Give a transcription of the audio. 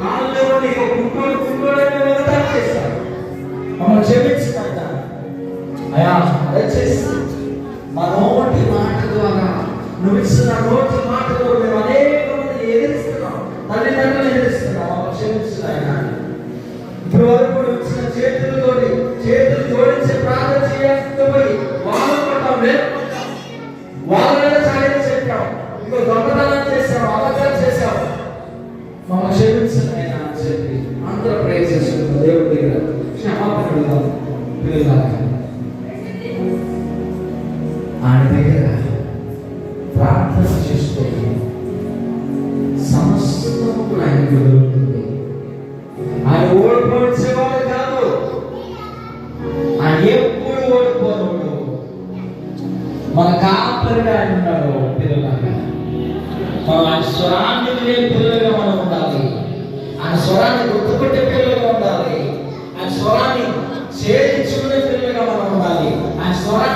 నాలుగో నీకు కుంటోడు చేశాడు. మమ్మల్ని క్షమించినాక అయా దయచేసి మా నోటి మాట ద్వారా నువ్వు ఇచ్చిన నోటి మాట ద్వారా మేము అనేక మందిని ఎదిరిస్తున్నాం, తల్లిదండ్రులు ఎదిరిస్తున్నాం. మమ్మల్ని క్షమించిన ఇప్పుడు వరకు ఇచ్చిన చేతులు జోడించే ప్రార్థన చేయాల్సి పోయి వాళ్ళు పడ్డాం, వాళ్ళ సాయం చెప్పాం, ఇంకో దొంగతనం చేసాం, అబద్ధాలు చేసాం. మమ్మల్ని క్షమించిన అని చెప్పి అందరూ ప్రే చేసుకుంటాం. దేవుడి దగ్గర క్షమాపణ అడుగుదాం. పిల్లలాగా ఆయన దగ్గర ప్రార్థన చేసుకొని సమస్తము కూడా ఆయనకు దొరుకుతుంది. ఆయన ఓడిపోయేవాడు కాదు, ఆయన ఎప్పుడు ఓడిపోను. మన కాపరిగా ఆయన ఉన్నాడు. పిల్లలాగా మనం ఆయన స్వరాన్ని వినే పిల్లలుగా మనం ఉండాలి. ఆయన స్వరాన్ని గుర్తుపట్టే పిల్లలుగా ఉండాలి. ఆయన స్వరాన్ని ఛేదించుకునే పిల్లలుగా మనం ఉండాలి. ఆయన స్వరాన్ని